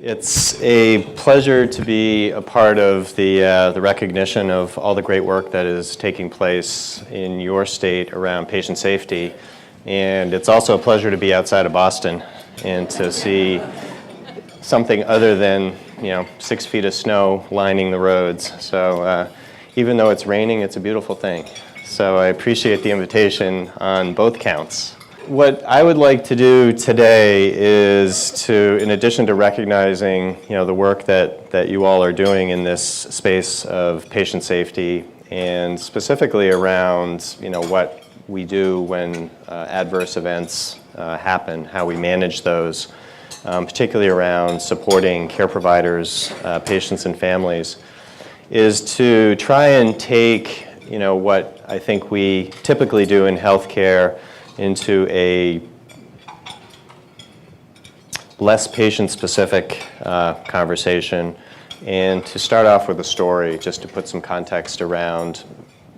It's a pleasure to be a part of the recognition of all the great work that is taking place in your state around patient safety. And it's also a pleasure to be outside of Boston and to see something other than 6 feet of snow lining the roads. So even though it's raining, it's a beautiful thing. So I appreciate the invitation on both counts. What I would like to do today is to, in addition to recognizing the work that you all are doing in this space of patient safety, and specifically around what we do when adverse events happen, how we manage those, particularly around supporting care providers, patients and families, is to try and take what I think we typically do in healthcare into a less patient-specific conversation, and to start off with a story, just to put some context around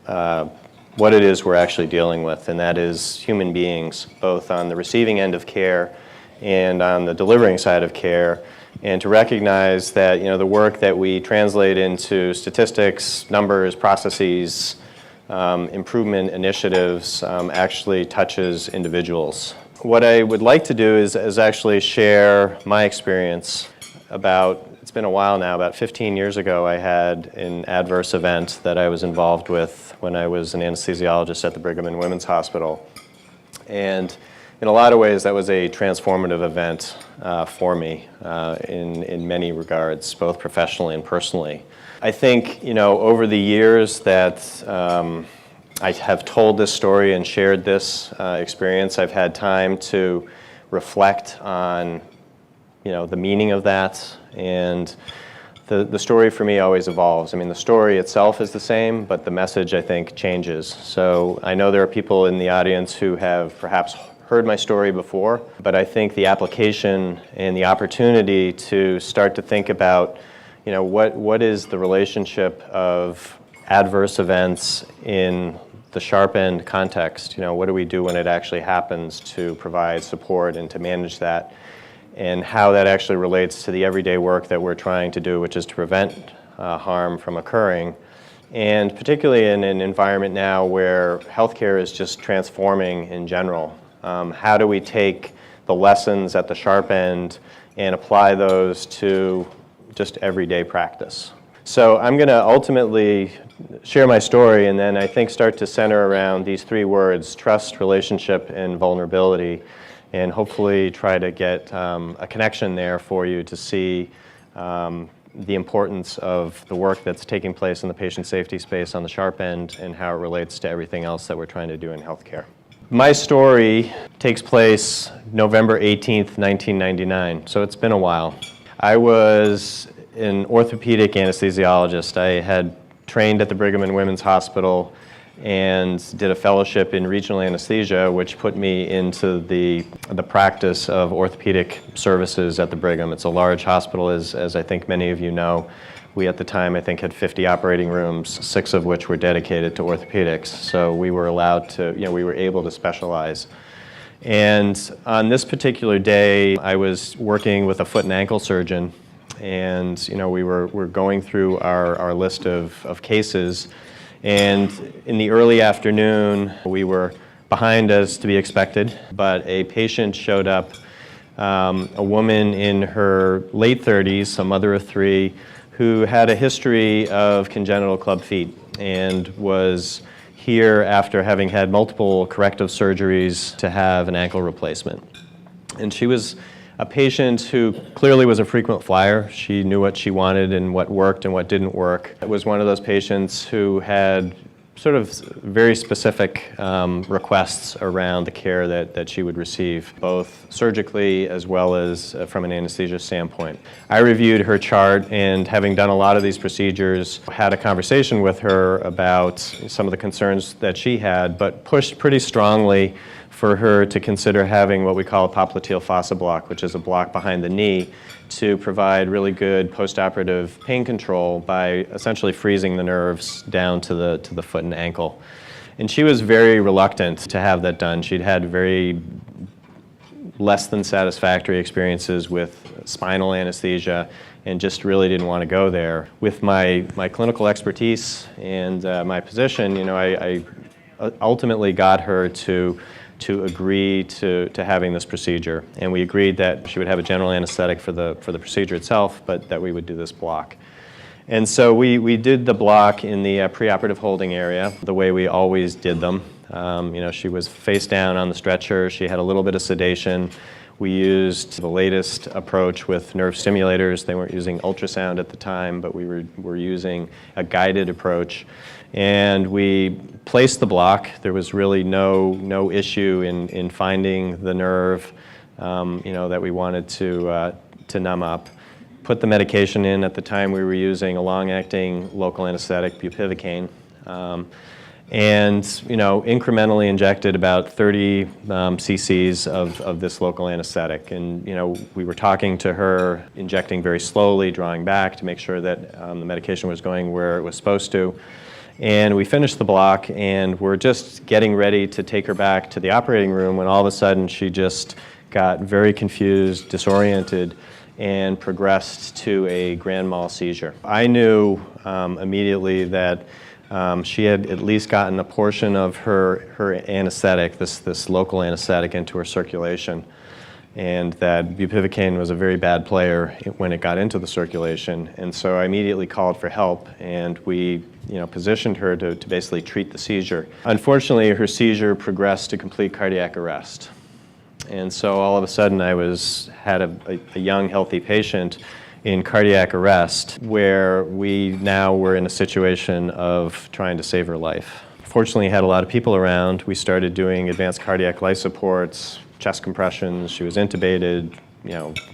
what it is we're actually dealing with, and that is human beings, both on the receiving end of care and on the delivering side of care, and to recognize that the work that we translate into statistics, numbers, processes, improvement initiatives actually touches individuals. What I would like to do is actually share my experience it's been a while now, about 15 years ago, I had an adverse event that I was involved with when I was an anesthesiologist at the Brigham and Women's Hospital. And in a lot of ways, that was a transformative event for me in many regards, both professionally and personally. I think, over the years that I have told this story and shared this experience, I've had time to reflect on, the meaning of that, and the story for me always evolves. I mean, the story itself is the same, but the message, I think, changes. So I know there are people in the audience who have perhaps heard my story before, but I think the application and the opportunity to start to think about what is the relationship of adverse events in the sharp end context? What do we do when it actually happens to provide support and to manage that? And how that actually relates to the everyday work that we're trying to do, which is to prevent harm from occurring. And particularly in an environment now where healthcare is just transforming in general. How do we take the lessons at the sharp end and apply those to just everyday practice? So I'm going to ultimately share my story and then I think start to center around these 3 words: trust, relationship, and vulnerability, and hopefully try to get a connection there for you to see the importance of the work that's taking place in the patient safety space on the sharp end and how it relates to everything else that we're trying to do in healthcare. My story takes place November 18th, 1999, so it's been a while. I was an orthopedic anesthesiologist. I had trained at the Brigham and Women's Hospital and did a fellowship in regional anesthesia, which put me into the practice of orthopedic services at the Brigham. It's a large hospital, as I think many of you know. We at the time, I think, had 50 operating rooms, 6 of which were dedicated to orthopedics. So we were allowed to, we were able to specialize. And on this particular day, I was working with a foot and ankle surgeon, and we were going through our list of cases. And in the early afternoon, we were behind as to be expected, but a patient showed up, a woman in her late 30s, a mother of 3, who had a history of congenital club feet and was here after having had multiple corrective surgeries to have an ankle replacement. And she was a patient who clearly was a frequent flyer. She knew what she wanted and what worked and what didn't work. It was one of those patients who had sort of very specific requests around the care that she would receive, both surgically as well as from an anesthesia standpoint. I reviewed her chart, and having done a lot of these procedures, had a conversation with her about some of the concerns that she had, but pushed pretty strongly for her to consider having what we call a popliteal fossa block, which is a block behind the knee, to provide really good postoperative pain control by essentially freezing the nerves down to the foot and ankle. And she was very reluctant to have that done. She'd had very less than satisfactory experiences with spinal anesthesia and just really didn't want to go there. With my clinical expertise and my position, I ultimately got her to agree to having this procedure. And we agreed that she would have a general anesthetic for the procedure itself, but that we would do this block. And so we did the block in the preoperative holding area, the way we always did them. She was face down on the stretcher. She had a little bit of sedation. We used the latest approach with nerve stimulators. They weren't using ultrasound at the time, but we were using a guided approach. And we placed the block. There was really no issue in finding the nerve, that we wanted to numb up. Put the medication in. At the time, we were using a long-acting local anesthetic, bupivacaine. And incrementally injected about 30 cc's of this local anesthetic. And we were talking to her, injecting very slowly, drawing back to make sure that the medication was going where it was supposed to. And we finished the block, and we're just getting ready to take her back to the operating room when all of a sudden she just got very confused, disoriented, and progressed to a grand mal seizure. I knew immediately that she had at least gotten a portion of her anesthetic, this local anesthetic, into her circulation, and that bupivacaine was a very bad player when it got into the circulation. And so I immediately called for help, and we positioned her to basically treat the seizure. Unfortunately, her seizure progressed to complete cardiac arrest. And so all of a sudden I had a young, healthy patient in cardiac arrest, where we now were in a situation of trying to save her life. Fortunately, had a lot of people around. We started doing advanced cardiac life supports, chest compressions. She was intubated,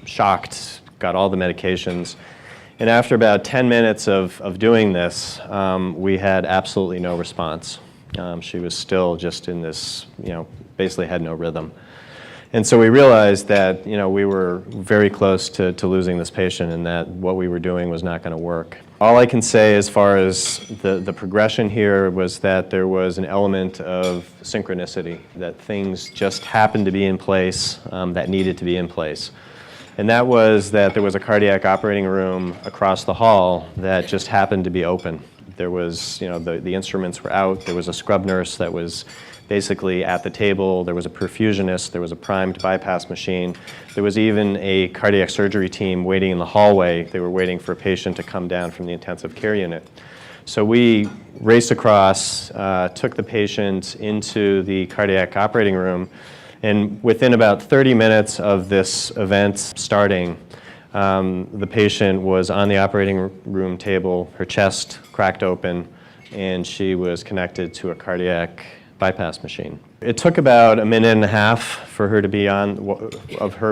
shocked, got all the medications. And after about 10 minutes of doing this, we had absolutely no response. She was still just in this, basically had no rhythm. And so we realized that we were very close to losing this patient, and that what we were doing was not going to work. All I can say as far as the progression here was that there was an element of synchronicity, that things just happened to be in place that needed to be in place. And that was that there was a cardiac operating room across the hall that just happened to be open. There was, the instruments were out. There was a scrub nurse that was basically at the table. There was a perfusionist. There was a primed bypass machine. There was even a cardiac surgery team waiting in the hallway. They were waiting for a patient to come down from the intensive care unit. So we raced across, took the patient into the cardiac operating room, and within about 30 minutes of this event starting, the patient was on the operating room table, her chest cracked open, and she was connected to a cardiac bypass machine. It took about a minute and a half for her to be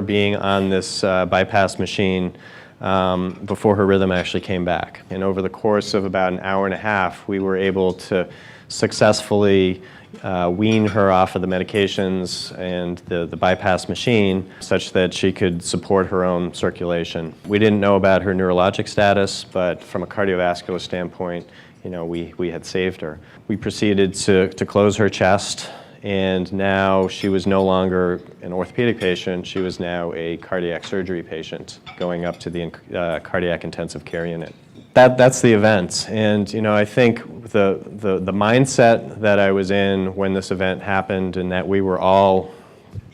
being on this bypass machine before her rhythm actually came back. And over the course of about an hour and a half, we were able to successfully wean her off of the medications and the bypass machine such that she could support her own circulation. We didn't know about her neurologic status, but from a cardiovascular standpoint, we had saved her. We proceeded to close her chest, and now she was no longer an orthopedic patient. She was now a cardiac surgery patient going up to the cardiac intensive care unit. That's the event, and I think the mindset that I was in when this event happened, and that we were all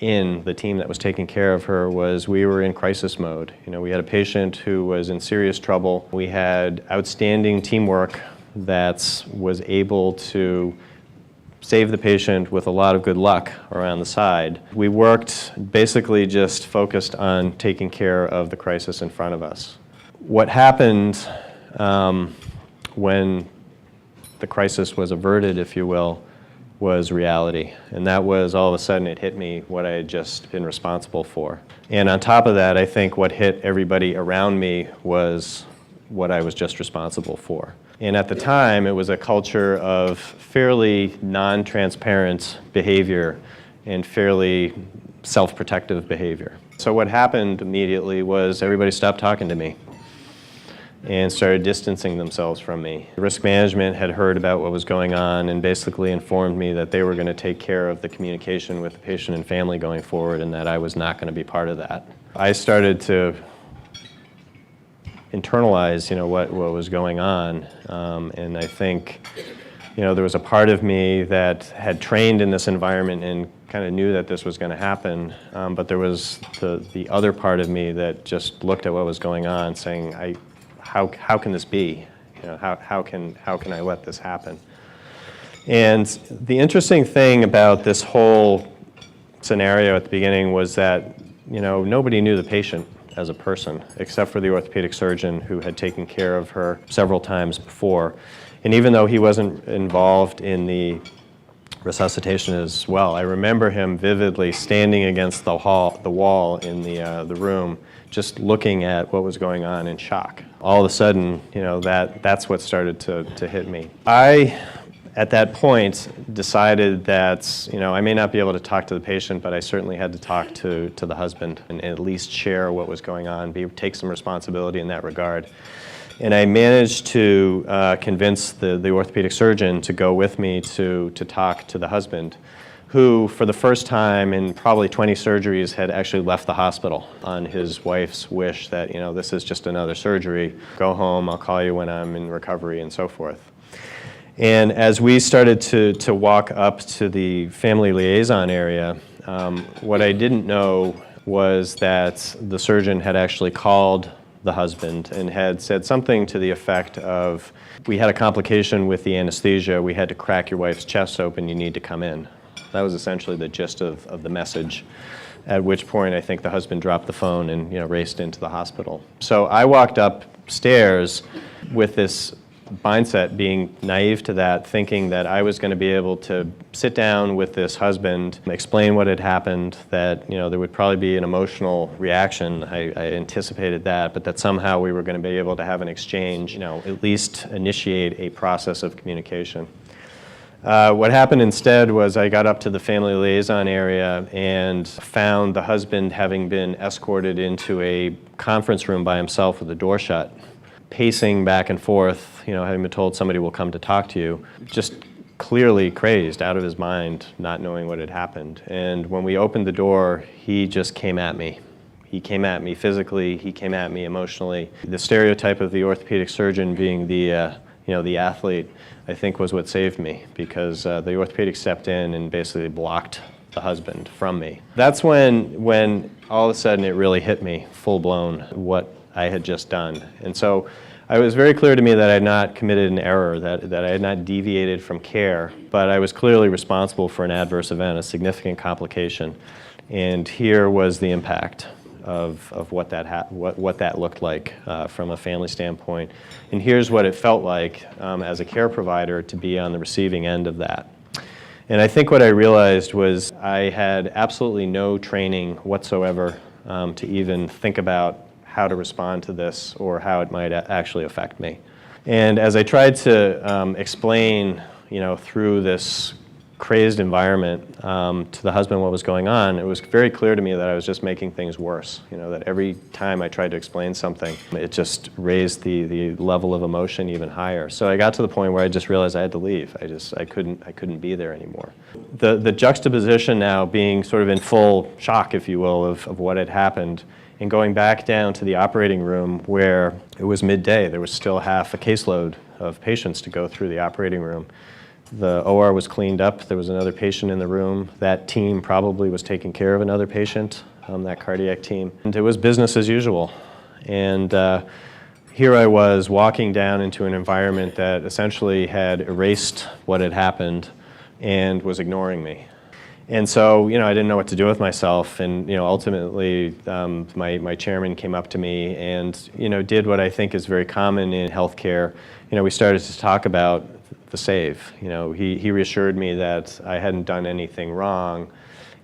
in the team that was taking care of her, was we were in crisis mode. We had a patient who was in serious trouble. We had outstanding teamwork that was able to save the patient with a lot of good luck around the side. We worked basically just focused on taking care of the crisis in front of us. What happened when the crisis was averted, if you will, was reality. And that was, all of a sudden, it hit me what I had just been responsible for. And on top of that, I think what hit everybody around me was what I was just responsible for. And at the time, it was a culture of fairly non-transparent behavior and fairly self-protective behavior. So what happened immediately was everybody stopped talking to me. and started distancing themselves from me. Risk management had heard about what was going on and basically informed me that they were going to take care of the communication with the patient and family going forward, and that I was not going to be part of that. I started to internalize, what was going on, and I think, there was a part of me that had trained in this environment and kind of knew that this was going to happen, but there was the other part of me that just looked at what was going on, saying, how can this be? How can I let this happen? And the interesting thing about this whole scenario at the beginning was that, nobody knew the patient as a person, except for the orthopedic surgeon who had taken care of her several times before. And even though he wasn't involved in the resuscitation as well, I remember him vividly standing against the wall in the room, just looking at what was going on in shock. All of a sudden, that's what started to hit me. I, at that point, decided that, I may not be able to talk to the patient, but I certainly had to talk to the husband and at least share what was going on, take some responsibility in that regard. And I managed to convince the orthopedic surgeon to go with me to talk to the husband, who for the first time in probably 20 surgeries had actually left the hospital on his wife's wish that, this is just another surgery. Go home, I'll call you when I'm in recovery, and so forth. And as we started to walk up to the family liaison area, what I didn't know was that the surgeon had actually called the husband and had said something to the effect of, we had a complication with the anesthesia, we had to crack your wife's chest open, you need to come in. That was essentially the gist of the message, at which point I think the husband dropped the phone and raced into the hospital. So I walked upstairs with this mindset, being naive to that, thinking that I was going to be able to sit down with this husband, explain what had happened, that there would probably be an emotional reaction. I anticipated that, but that somehow we were going to be able to have an exchange, at least initiate a process of communication. What happened instead was I got up to the family liaison area and found the husband having been escorted into a conference room by himself with the door shut, pacing back and forth, having been told somebody will come to talk to you, just clearly crazed, out of his mind, not knowing what had happened. And when we opened the door, he just came at me. He came at me physically, he came at me emotionally. The stereotype of the orthopedic surgeon being the athlete, I think was what saved me, because the orthopedic stepped in and basically blocked the husband from me. That's when all of a sudden it really hit me, full blown, what I had just done. And so it was very clear to me that I had not committed an error, that I had not deviated from care, but I was clearly responsible for an adverse event, a significant complication. And here was the impact of what that looked like from a family standpoint. And here's what it felt like as a care provider to be on the receiving end of that. And I think what I realized was I had absolutely no training whatsoever to even think about how to respond to this or how it might actually affect me. And as I tried to explain, through this crazed environment to the husband what was going on, it was very clear to me that I was just making things worse. That every time I tried to explain something, it just raised the level of emotion even higher. So I got to the point where I just realized I had to leave. I couldn't be there anymore. The juxtaposition now being sort of in full shock, if you will, of what had happened, and going back down to the operating room where it was midday, there was still half a caseload of patients to go through the operating room. The OR was cleaned up, there was another patient in the room. That team probably was taking care of another patient, that cardiac team. And it was business as usual. And here I was walking down into an environment that essentially had erased what had happened and was ignoring me. And so, I didn't know what to do with myself, and ultimately, my chairman came up to me and did what I think is very common in healthcare. We started to talk about the save. He reassured me that I hadn't done anything wrong,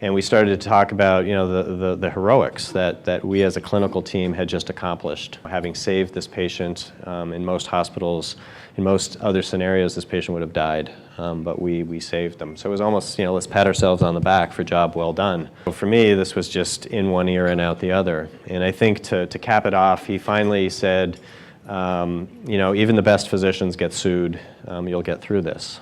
and we started to talk about the heroics that we as a clinical team had just accomplished, having saved this patient. In most hospitals, in most other scenarios, this patient would have died. But we saved them. So it was almost, let's pat ourselves on the back for job well done. For me, this was just in one ear and out the other. And I think to cap it off, he finally said, Even the best physicians get sued. You'll get through this.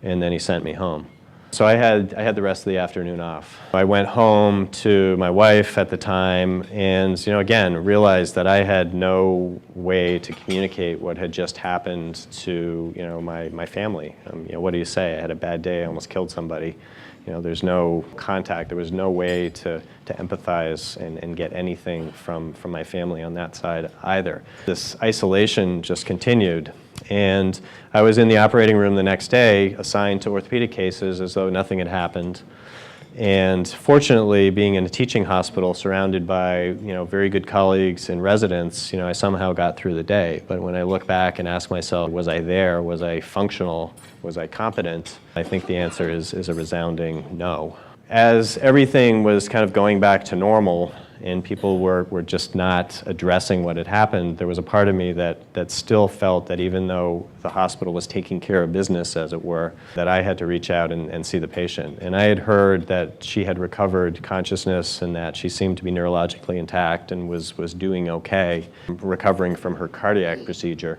And then he sent me home. So I had the rest of the afternoon off. I went home to my wife at the time and, again, realized that I had no way to communicate what had just happened to, my family. What do you say? I had a bad day, I almost killed somebody. There's no contact. There was no way to empathize and get anything from my family on that side either. This isolation just continued. And I was in the operating room the next day, assigned to orthopedic cases as though nothing had happened. And fortunately, being in a teaching hospital surrounded by very good colleagues and residents, I somehow got through the day. But when I look back and ask myself, was I there? Was I functional? Was I competent? I think the answer is a resounding no. As everything was kind of going back to normal and people were just not addressing what had happened, there was a part of me that still felt that even though the hospital was taking care of business, as it were, that I had to reach out and see the patient. And I had heard that she had recovered consciousness and that she seemed to be neurologically intact and was doing okay, recovering from her cardiac procedure.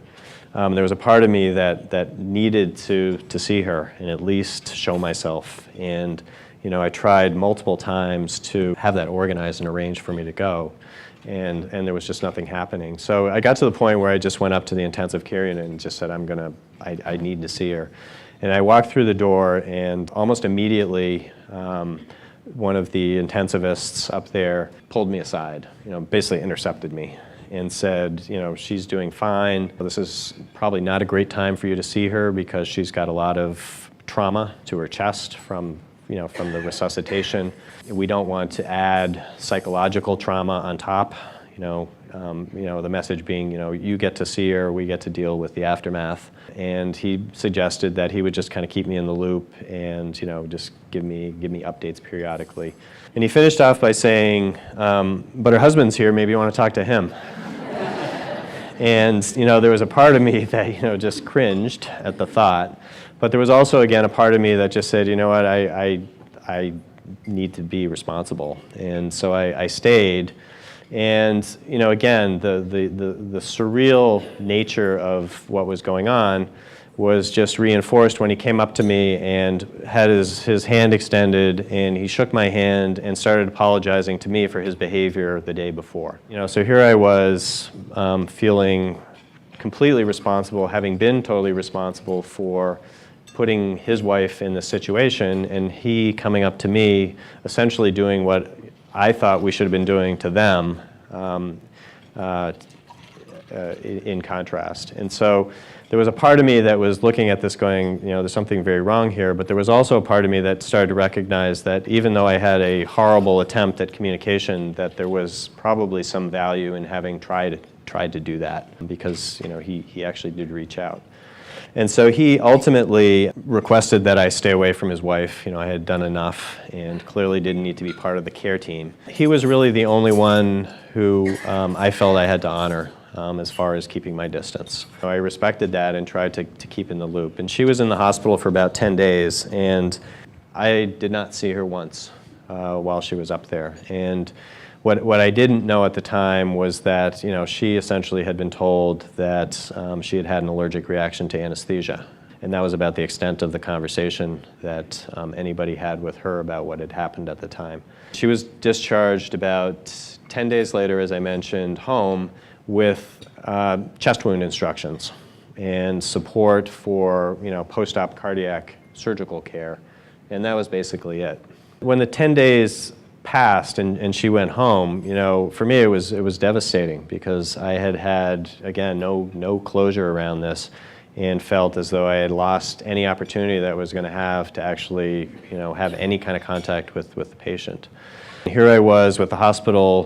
There was a part of me that needed to see her and at least show myself. And I tried multiple times to have that organized and arranged for me to go, and there was just nothing happening. So I got to the point where I just went up to the intensive care unit and just said, I need to see her. And I walked through the door, and almost immediately, one of the intensivists up there pulled me aside, basically intercepted me and said, she's doing fine. This is probably not a great time for you to see her because she's got a lot of trauma to her chest from the resuscitation. We don't want to add psychological trauma on top. The message being, you get to see her, we get to deal with the aftermath. And he suggested that he would just kind of keep me in the loop and, just give me updates periodically. And he finished off by saying, but her husband's here, maybe you want to talk to him. And, there was a part of me that, just cringed at the thought. But there was also, again, a part of me that just said, what, I need to be responsible. And so I stayed. And, again, the surreal nature of what was going on was just reinforced when he came up to me and had his hand extended, and he shook my hand and started apologizing to me for his behavior the day before. So here I was feeling completely responsible, having been totally responsible for putting his wife in this situation, and he coming up to me, essentially doing what I thought we should have been doing to them in contrast. And so there was a part of me that was looking at this going, there's something very wrong here, but there was also a part of me that started to recognize that even though I had a horrible attempt at communication, that there was probably some value in having tried to do that, because he actually did reach out. And so he ultimately requested that I stay away from his wife. I had done enough and clearly didn't need to be part of the care team. He was really the only one who I felt I had to honor as far as keeping my distance. I respected that and tried to keep in the loop. And she was in the hospital for about 10 days, and I did not see her once while she was up there. And what I didn't know at the time was that she essentially had been told that she had had an allergic reaction to anesthesia, and that was about the extent of the conversation that anybody had with her about what had happened at the time. She was discharged about 10 days later, as I mentioned, home with chest wound instructions and support for post-op cardiac surgical care, and that was basically it. When the 10 days passed and she went home, for me it was devastating, because I had again no closure around this, and felt as though I had lost any opportunity that I was going to have to actually have any kind of contact with the patient. Here I was with the hospital,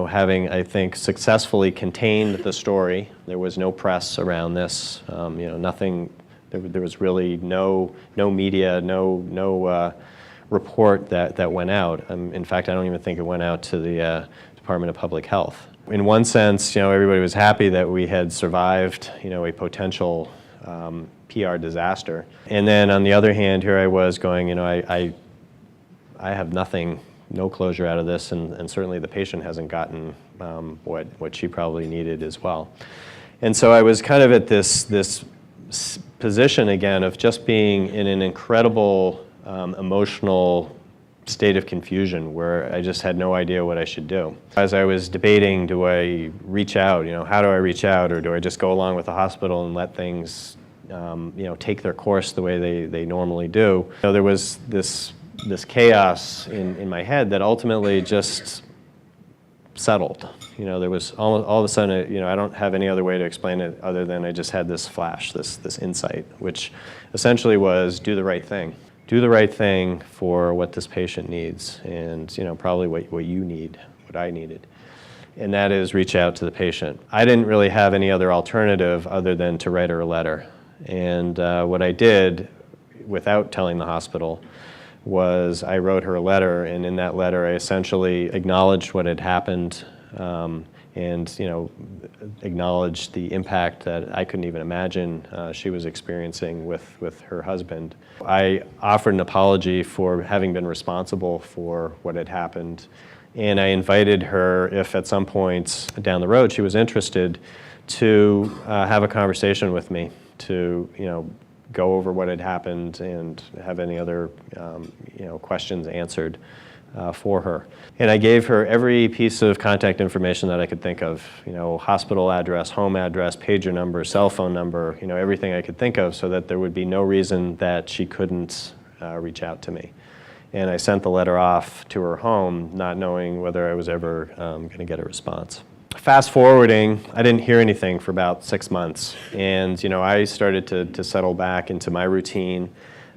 having, I think, successfully contained the story. There was no press around this, nothing. There was really no media, no report that went out. In fact, I don't even think it went out to the Department of Public Health. In one sense, everybody was happy that we had survived, a potential PR disaster. And then on the other hand, here I was going, I have nothing, no closure out of this, and certainly the patient hasn't gotten what she probably needed as well. And so I was kind of at this position again of just being in an incredible emotional state of confusion where I just had no idea what I should do. As I was debating, do I reach out, how do I reach out, or do I just go along with the hospital and let things take their course the way they normally do? There was this chaos in my head that ultimately just settled. There was all of a sudden, I don't have any other way to explain it other than I just had this flash, this insight, which essentially was do the right thing. Do the right thing for what this patient needs, and probably what you need, what I needed. And that is reach out to the patient. I didn't really have any other alternative other than to write her a letter. And what I did, without telling the hospital, was I wrote her a letter, and in that letter I essentially acknowledged what had happened, and acknowledged the impact that I couldn't even imagine she was experiencing with her husband. I offered an apology for having been responsible for what had happened, and I invited her, if at some point down the road she was interested, to have a conversation with me, to go over what had happened and have any other questions answered for her. And I gave her every piece of contact information that I could think of, hospital address, home address, pager number, cell phone number, everything I could think of, so that there would be no reason that she couldn't reach out to me. And I sent the letter off to her home, not knowing whether I was ever going to get a response. Fast forwarding, I didn't hear anything for about 6 months, and I started to settle back into my routine.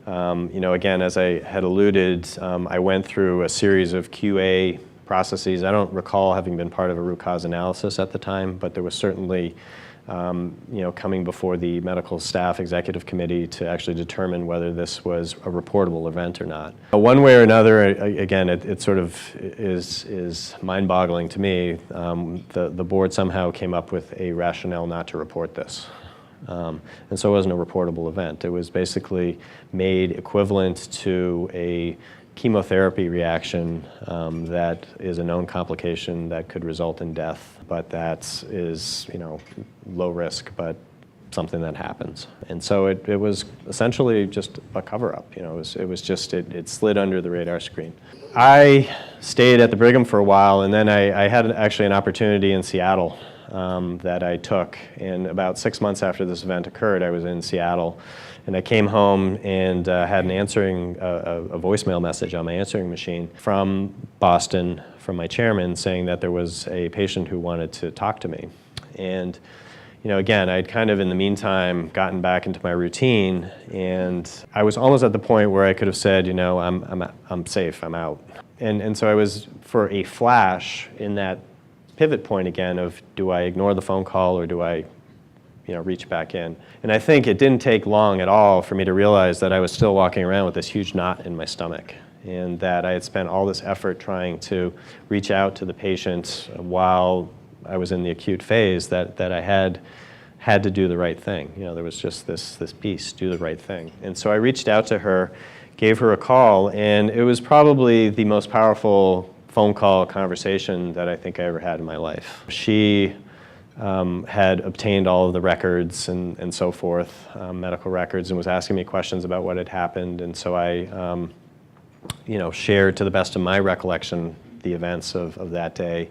Again, as I had alluded, I went through a series of QA processes. I don't recall having been part of a root cause analysis at the time, but there was certainly, coming before the medical staff executive committee to actually determine whether this was a reportable event or not. One way or another, again, it sort of is mind-boggling to me. The board somehow came up with a rationale not to report this. And so it wasn't a reportable event. It was basically made equivalent to a chemotherapy reaction that is a known complication that could result in death, but that is, low risk, but something that happens. And so it was essentially just a cover-up. It slid under the radar screen. I stayed at the Brigham for a while, and then I had actually an opportunity in Seattle that I took. And about 6 months after this event occurred, I was in Seattle, and I came home and had a voicemail message on my answering machine from Boston, from my chairman, saying that there was a patient who wanted to talk to me. And again, I'd kind of in the meantime gotten back into my routine, and I was almost at the point where I could have said, I'm safe, I'm out. And so I was, for a flash, in that pivot point again of, do I ignore the phone call or do I reach back in? And I think it didn't take long at all for me to realize that I was still walking around with this huge knot in my stomach, and that I had spent all this effort trying to reach out to the patient while I was in the acute phase, that I had to do the right thing. There was just this piece, do the right thing. And so I reached out to her, gave her a call, and it was probably the most powerful phone call conversation that I think I ever had in my life. She had obtained all of the records and so forth, medical records, and was asking me questions about what had happened. And so I shared, to the best of my recollection, the events of that day.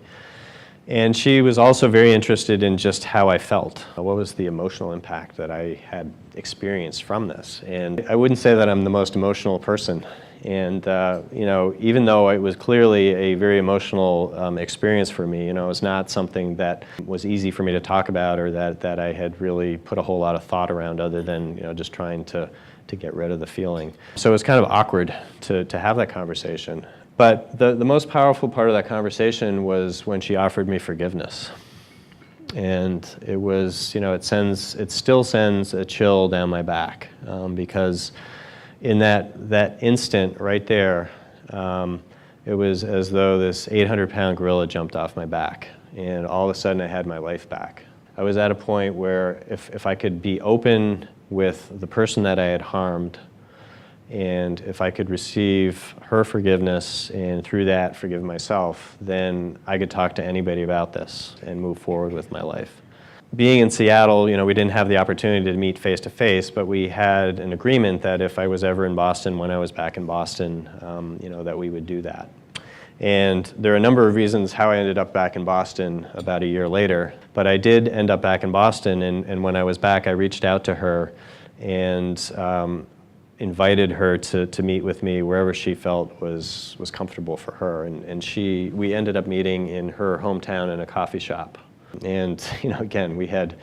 And she was also very interested in just how I felt. What was the emotional impact that I had experienced from this? And I wouldn't say that I'm the most emotional person. And even though it was clearly a very emotional experience for me, it was not something that was easy for me to talk about, or that I had really put a whole lot of thought around, other than just trying to get rid of the feeling. So it was kind of awkward to have that conversation. But the most powerful part of that conversation was when she offered me forgiveness. And it was, it still sends a chill down my back, because in that instant right there, it was as though this 800-pound gorilla jumped off my back, and all of a sudden I had my life back. I was at a point where if I could be open with the person that I had harmed, and if I could receive her forgiveness and through that forgive myself, then I could talk to anybody about this and move forward with my life. Being in Seattle, we didn't have the opportunity to meet face to face, but we had an agreement that if I was ever in Boston, when I was back in Boston, that we would do that. And there are a number of reasons how I ended up back in Boston about a year later, but I did end up back in Boston, and when I was back, I reached out to her and invited her to meet with me wherever she felt was comfortable for her. And we ended up meeting in her hometown in a coffee shop. And again, we had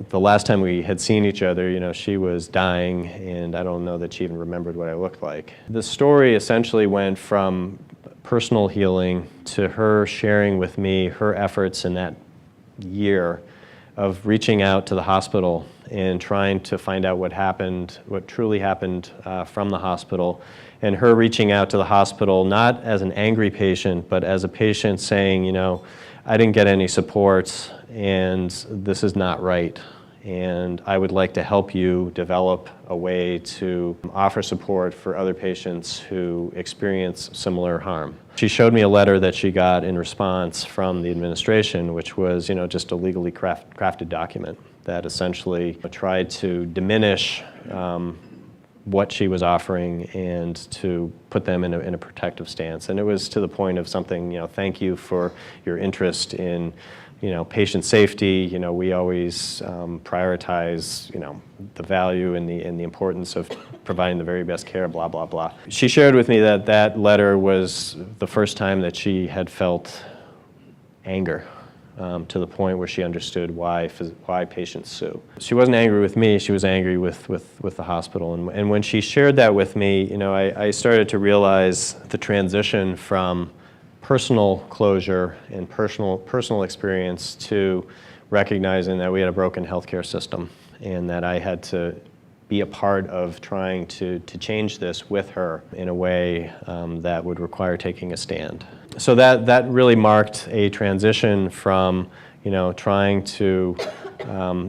the last time we had seen each other, she was dying, and I don't know that she even remembered what I looked like. The story essentially went from personal healing to her sharing with me her efforts in that year of reaching out to the hospital and trying to find out what truly happened from the hospital, and her reaching out to the hospital not as an angry patient, but as a patient saying, I didn't get any support, and this is not right, and I would like to help you develop a way to offer support for other patients who experience similar harm. She showed me a letter that she got in response from the administration, which was, just a legally crafted document that essentially tried to diminish what she was offering and to put them in a protective stance. And it was to the point of something, thank you for your interest in, patient safety. We always prioritize, the value and the importance of providing the very best care, blah, blah, blah. She shared with me that that letter was the first time that she had felt anger. To the point where she understood why patients sue. She wasn't angry with me, she was angry with the hospital. And when she shared that with me, I started to realize the transition from personal closure and personal experience to recognizing that we had a broken healthcare system and that I had to be a part of trying to change this with her in a way that would require taking a stand. So that really marked a transition from, trying to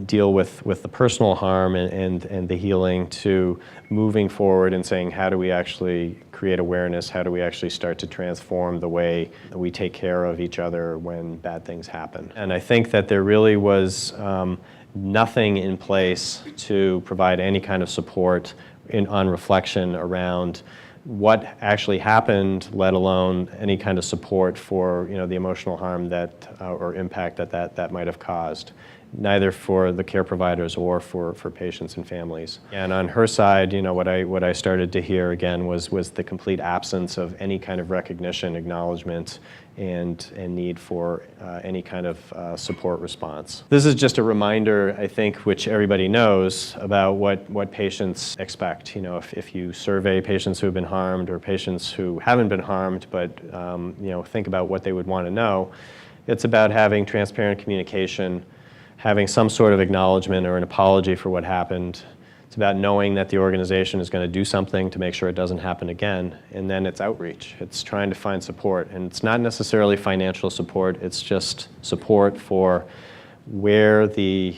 deal with the personal harm and the healing to moving forward and saying, how do we actually create awareness? How do we actually start to transform the way we take care of each other when bad things happen? And I think that there really was nothing in place to provide any kind of support on reflection around what actually happened, let alone any kind of support for the emotional harm that or impact that might have caused, neither for the care providers or for patients and families. And on her side, what I started to hear again was the complete absence of any kind of recognition, acknowledgement, and need for any kind of support response. This is just a reminder, I think, which everybody knows about what patients expect. If you survey patients who have been harmed or patients who haven't been harmed, but think about what they would want to know, it's about having transparent communication, having some sort of acknowledgement or an apology for what happened. It's about knowing that the organization is going to do something to make sure it doesn't happen again. And then it's outreach. It's trying to find support. And it's not necessarily financial support. It's just support for where the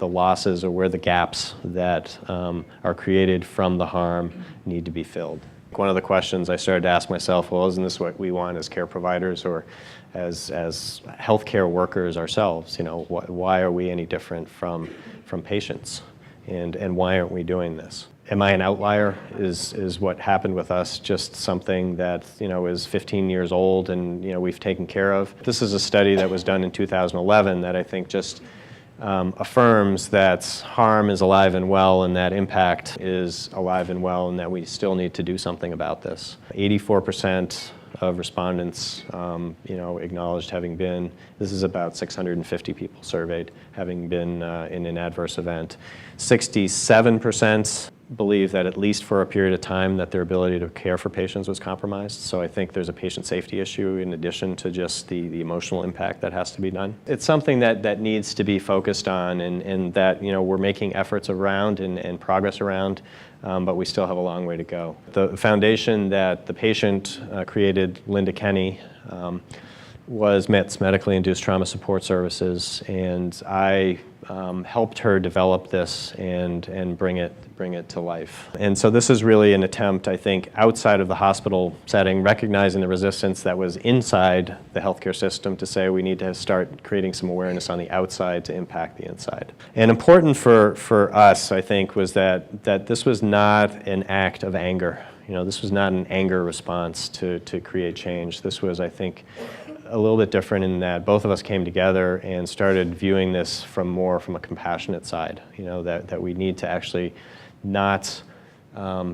losses or where the gaps that are created from the harm need to be filled. One of the questions I started to ask myself, well, isn't this what we want as care providers or as healthcare workers ourselves? Why are we any different from patients? And why aren't we doing this? Am I an outlier? Is what happened with us just something that is 15 years old and we've taken care of? This is a study that was done in 2011 that I think just affirms that harm is alive and well and that impact is alive and well and that we still need to do something about this. 84% of respondents, acknowledged having been, this is about 650 people surveyed, having been in an adverse event. 67% believe that at least for a period of time that their ability to care for patients was compromised. So I think there's a patient safety issue in addition to just the emotional impact that has to be done. It's something that needs to be focused on and that we're making efforts around and progress around, but we still have a long way to go. The foundation that the patient created, Linda Kenny, was MITS, Medically Induced Trauma Support Services, and I helped her develop this and bring it to life. And so this is really an attempt, I think, outside of the hospital setting, recognizing the resistance that was inside the healthcare system to say we need to start creating some awareness on the outside to impact the inside. And important for us, I think, was that this was not an act of anger. This was not an anger response to create change. This was, I think, a little bit different in that both of us came together and started viewing this from a compassionate side. That we need to actually not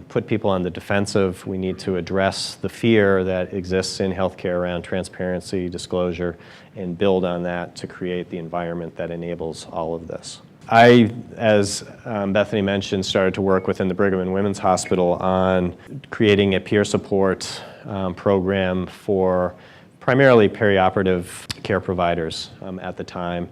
put people on the defensive. We need to address the fear that exists in healthcare around transparency, disclosure, and build on that to create the environment that enables all of this. I, as Bethany mentioned, started to work within the Brigham and Women's Hospital on creating a peer support program for primarily perioperative care providers at the time.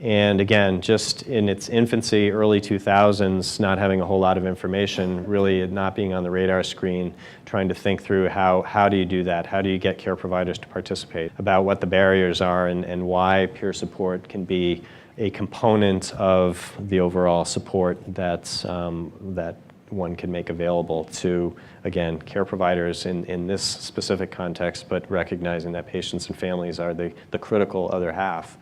And again, just in its infancy, early 2000s, not having a whole lot of information, really not being on the radar screen, trying to think through how do you do that? How do you get care providers to participate? About what the barriers are and why peer support can be a component of the overall support that one can make available to, again, care providers in this specific context, but recognizing that patients and families are the critical other half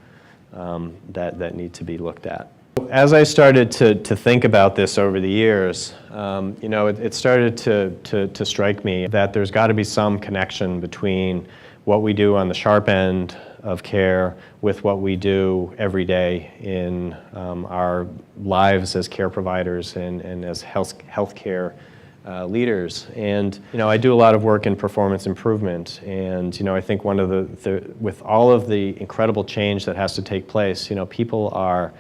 that need to be looked at. As I started to think about this over the years, it started to strike me that there's got to be some connection between what we do on the sharp end of care with what we do every day in our lives as care providers and as healthcare leaders. And I do a lot of work in performance improvement, and I think one of with all of the incredible change that has to take place, people are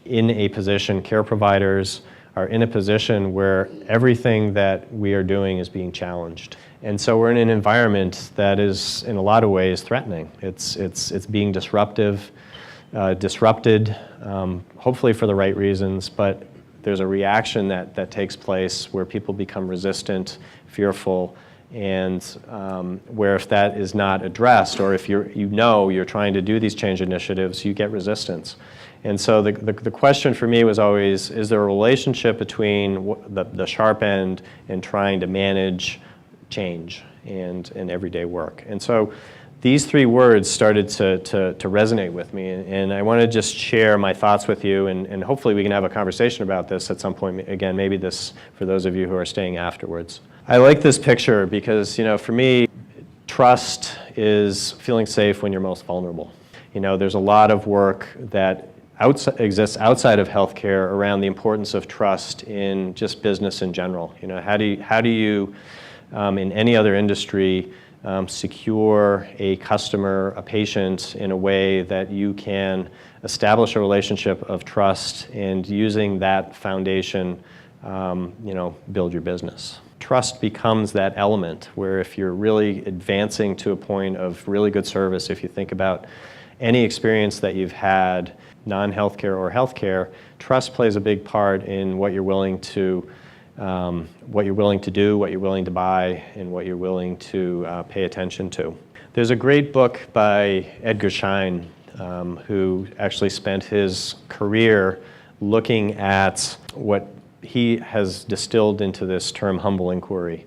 in a position, care providers are in a position where everything that we are doing is being challenged. And so we're in an environment that is, in a lot of ways, threatening. It's being disrupted, hopefully for the right reasons, but there's a reaction that takes place where people become resistant, fearful, and where if that is not addressed, or if you're trying to do these change initiatives, you get resistance. And so the question for me was always, is there a relationship between the sharp end and trying to manage change and everyday work? And so these three words started to resonate with me, and I want to just share my thoughts with you, and hopefully we can have a conversation about this at some point, again, maybe this for those of you who are staying afterwards. I like this picture because, for me, trust is feeling safe when you're most vulnerable. There's a lot of work that exists outside of healthcare around the importance of trust in just business in general. How do you in any other industry secure a customer, a patient, in a way that you can establish a relationship of trust, and using that foundation, build your business. Trust becomes that element where if you're really advancing to a point of really good service, if you think about any experience that you've had, non-healthcare or healthcare, trust plays a big part in what you're willing to do, what you're willing to buy, and what you're willing to pay attention to. There's a great book by Edgar Schein, who actually spent his career looking at what he has distilled into this term humble inquiry.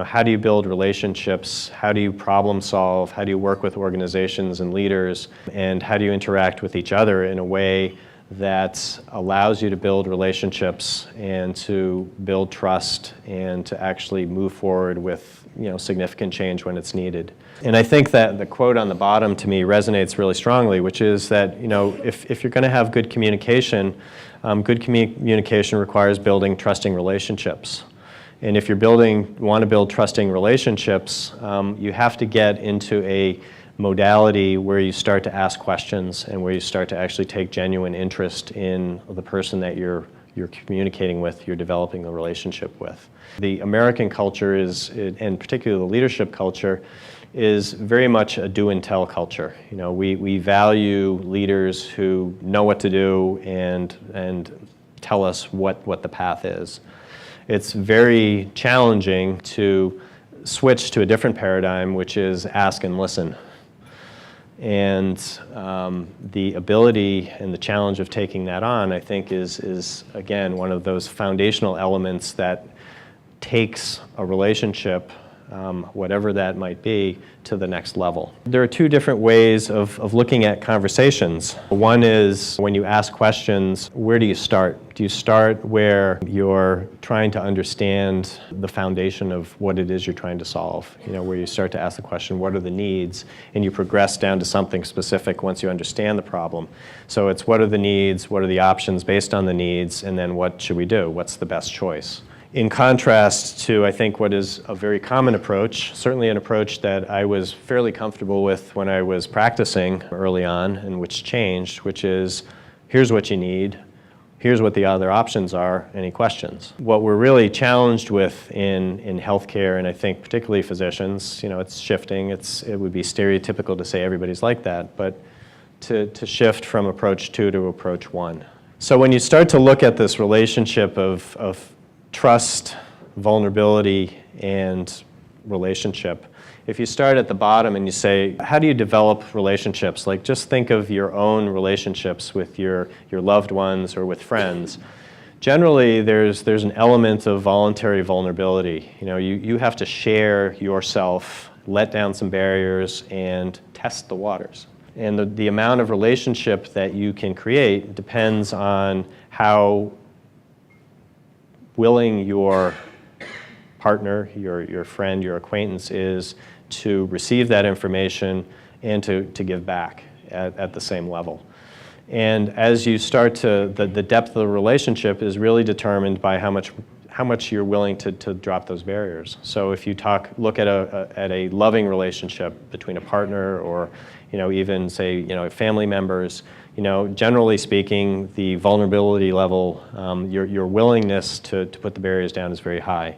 How do you build relationships? How do you problem solve? How do you work with organizations and leaders? And how do you interact with each other in a way that allows you to build relationships and to build trust and to actually move forward with significant change when it's needed? And I think that the quote on the bottom to me resonates really strongly, which is that if you're going to have good communication requires building trusting relationships. And if you want to build trusting relationships, you have to get into a modality where you start to ask questions and where you start to actually take genuine interest in the person that you're communicating with, you're developing a relationship with. The American culture is, and particularly the leadership culture, is very much a do and tell culture. We value leaders who know what to do and tell us what the path is. It's very challenging to switch to a different paradigm, which is ask and listen. And the ability and the challenge of taking that on, I think, is again, one of those foundational elements that takes a relationship, whatever that might be, to the next level. There are two different ways of looking at conversations. One is when you ask questions, where do you start? Do you start where you're trying to understand the foundation of what it is you're trying to solve? Where you start to ask the question, what are the needs? And you progress down to something specific once you understand the problem. So it's what are the needs, what are the options based on the needs, and then what should we do? What's the best choice? In contrast to, I think, what is a very common approach, certainly an approach that I was fairly comfortable with when I was practicing early on, and which changed, which is, here's what you need, here's what the other options are, any questions? What we're really challenged with in healthcare, and I think particularly physicians, it's shifting, it would be stereotypical to say everybody's like that, but to shift from approach 2 to approach 1. So when you start to look at this relationship of trust, vulnerability, and relationship. If you start at the bottom and you say, how do you develop relationships? Like, just think of your own relationships with your loved ones or with friends. Generally, there's an element of voluntary vulnerability. You have to share yourself, let down some barriers, and test the waters. And the amount of relationship that you can create depends on how willing your partner, your friend, your acquaintance is to receive that information and to give back at the same level. And as you start to, the depth of the relationship is really determined by how much you're willing to drop those barriers. So if you look at a loving relationship between a partner or even say family members, generally speaking, the vulnerability level, your willingness to put the barriers down is very high.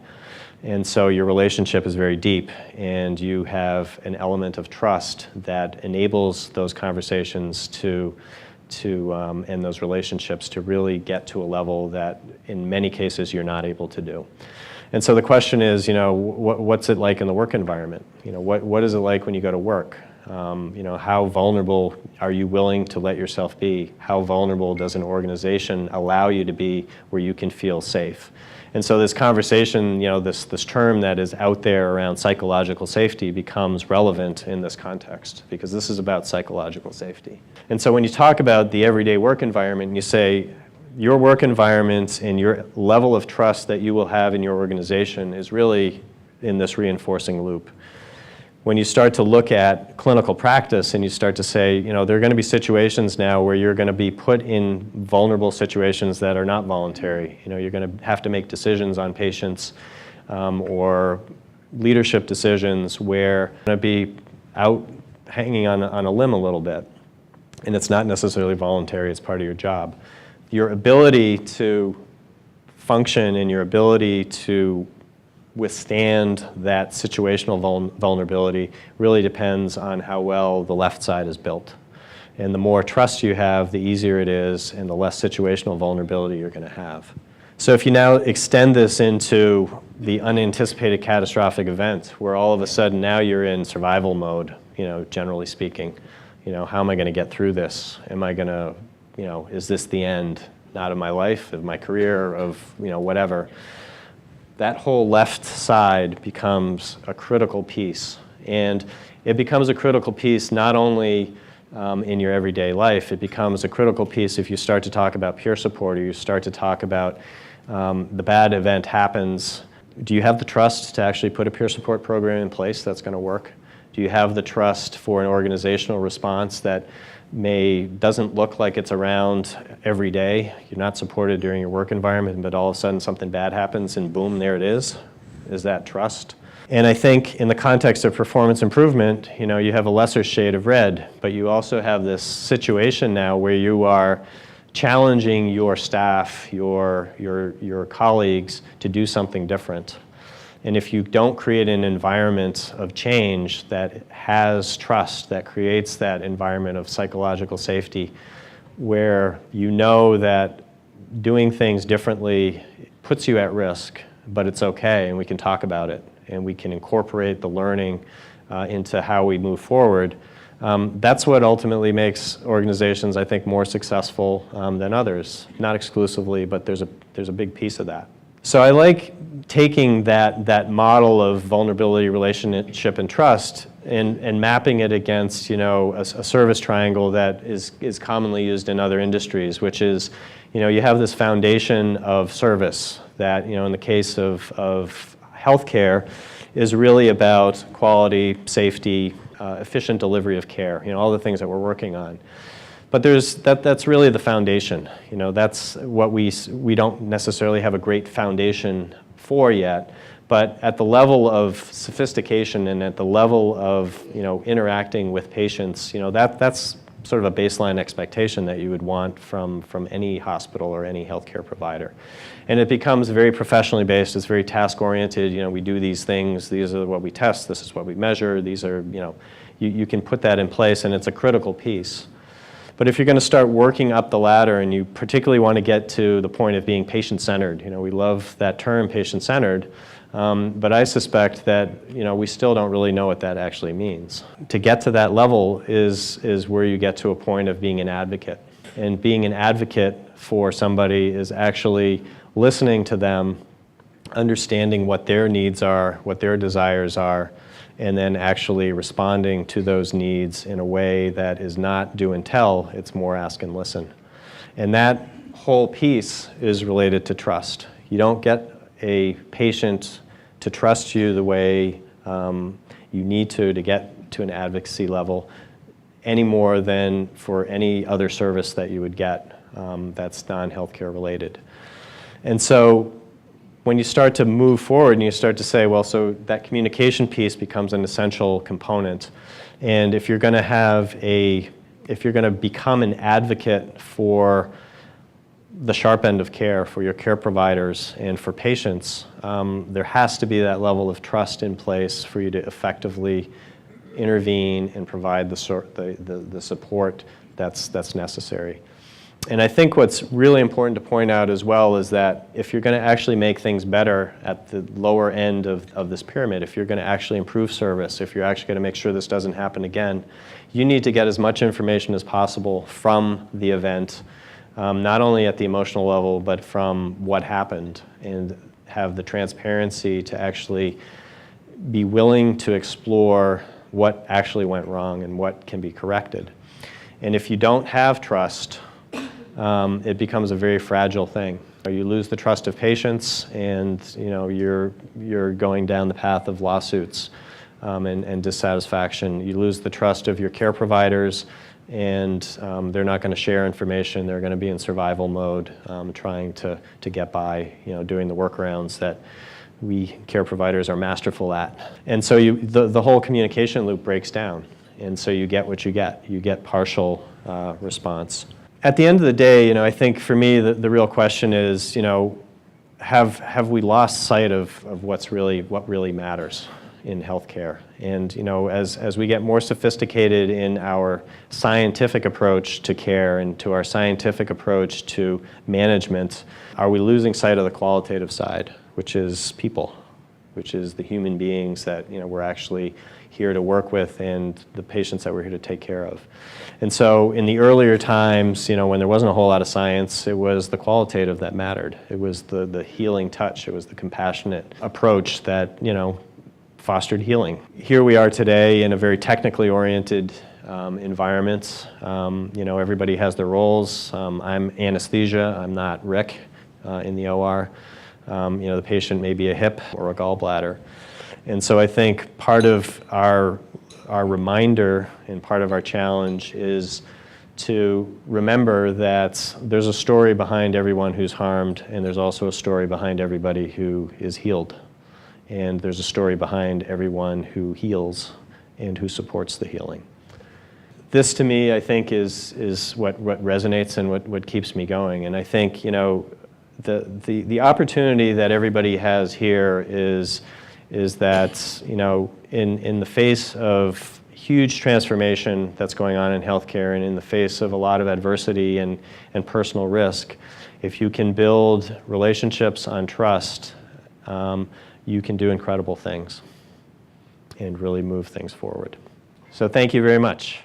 And so your relationship is very deep, and you have an element of trust that enables those conversations and those relationships to really get to a level that in many cases you're not able to do. And so the question is, what's it like in the work environment? What is it like when you go to work? How vulnerable are you willing to let yourself be? How vulnerable does an organization allow you to be where you can feel safe? And so this conversation, this term that is out there around psychological safety becomes relevant in this context, because this is about psychological safety. And so when you talk about the everyday work environment, you say your work environment and your level of trust that you will have in your organization is really in this reinforcing loop. When you start to look at clinical practice and you start to say, there are going to be situations now where you're going to be put in vulnerable situations that are not voluntary. You're going to have to make decisions on patients or leadership decisions where you're going to be out hanging on a limb a little bit. And it's not necessarily voluntary, it's part of your job. Your ability to function and your ability to withstand that situational vulnerability really depends on how well the left side is built. And the more trust you have, the easier it is, and the less situational vulnerability you're going to have. So if you now extend this into the unanticipated catastrophic event, where all of a sudden now you're in survival mode, generally speaking, how am I going to get through this? Am I going to, is this the end, not of my life, of my career, of, whatever? That whole left side becomes a critical piece. And it becomes a critical piece not only in your everyday life, it becomes a critical piece if you start to talk about peer support, or you start to talk about the bad event happens. Do you have the trust to actually put a peer support program in place that's going to work? Do you have the trust for an organizational response that doesn't look like it's around every day? You're not supported during your work environment, but all of a sudden something bad happens and boom, there it is. Is that trust? And I think in the context of performance improvement, you have a lesser shade of red, but you also have this situation now where you are challenging your staff, your colleagues to do something different. And if you don't create an environment of change that has trust, that creates that environment of psychological safety, where you know that doing things differently puts you at risk, but it's okay, and we can talk about it, and we can incorporate the learning into how we move forward, That's what ultimately makes organizations, I think, more successful than others. Not exclusively, but there's a big piece of that. So I like taking that model of vulnerability, relationship, and trust and mapping it against, a service triangle that is commonly used in other industries, which is, you have this foundation of service that, in the case of healthcare, is really about quality, safety, efficient delivery of care, all the things that we're working on. But that's really the foundation. That's what we don't necessarily have a great foundation for yet. But at the level of sophistication and at the level of interacting with patients, that's sort of a baseline expectation that you would want from any hospital or any healthcare provider. And it becomes very professionally based. It's very task oriented. We do these things. These are what we test. This is what we measure. These are you can put that in place, and it's a critical piece. But if you're going to start working up the ladder and you particularly want to get to the point of being patient-centered, we love that term, patient-centered, but I suspect that we still don't really know what that actually means. To get to that level is where you get to a point of being an advocate. And being an advocate for somebody is actually listening to them, understanding what their needs are, what their desires are, and then actually responding to those needs in a way that is not do and tell, it's more ask and listen. And that whole piece is related to trust. You don't get a patient to trust you the way you need to get to an advocacy level any more than for any other service that you would get that's non-healthcare related. And so when you start to move forward and you start to say, well, so that communication piece becomes an essential component. And if you're going to become an advocate for the sharp end of care, for your care providers and for patients, there has to be that level of trust in place for you to effectively intervene and provide the support that's necessary. And I think what's really important to point out as well is that if you're going to actually make things better at the lower end of this pyramid, if you're going to actually improve service, if you're actually going to make sure this doesn't happen again, you need to get as much information as possible from the event, not only at the emotional level, but from what happened, and have the transparency to actually be willing to explore what actually went wrong and what can be corrected. And if you don't have trust, it becomes a very fragile thing. You lose the trust of patients, and you're going down the path of lawsuits and dissatisfaction. You lose the trust of your care providers, and they're not going to share information. They're going to be in survival mode, trying to get by, doing the workarounds that we care providers are masterful at. And so the whole communication loop breaks down, and so you get what you get. You get partial response. At the end of the day, I think for me the real question is, have we lost sight of what really matters in healthcare? And as we get more sophisticated in our scientific approach to care and to our scientific approach to management, are we losing sight of the qualitative side, which is people, which is the human beings that we're actually here to work with and the patients that we're here to take care of. And so in the earlier times, when there wasn't a whole lot of science, it was the qualitative that mattered. It was the healing touch. It was the compassionate approach that, fostered healing. Here we are today in a very technically oriented environment. Everybody has their roles. I'm anesthesia. I'm not Rick in the OR. The patient may be a hip or a gallbladder. And so I think part of our reminder and part of our challenge is to remember that there's a story behind everyone who's harmed, and there's also a story behind everybody who is healed. And there's a story behind everyone who heals and who supports the healing. This, to me, I think is what resonates and what keeps me going. And I think, the opportunity that everybody has here is that, in the face of huge transformation that's going on in healthcare and in the face of a lot of adversity and personal risk, if you can build relationships on trust, you can do incredible things and really move things forward. So thank you very much.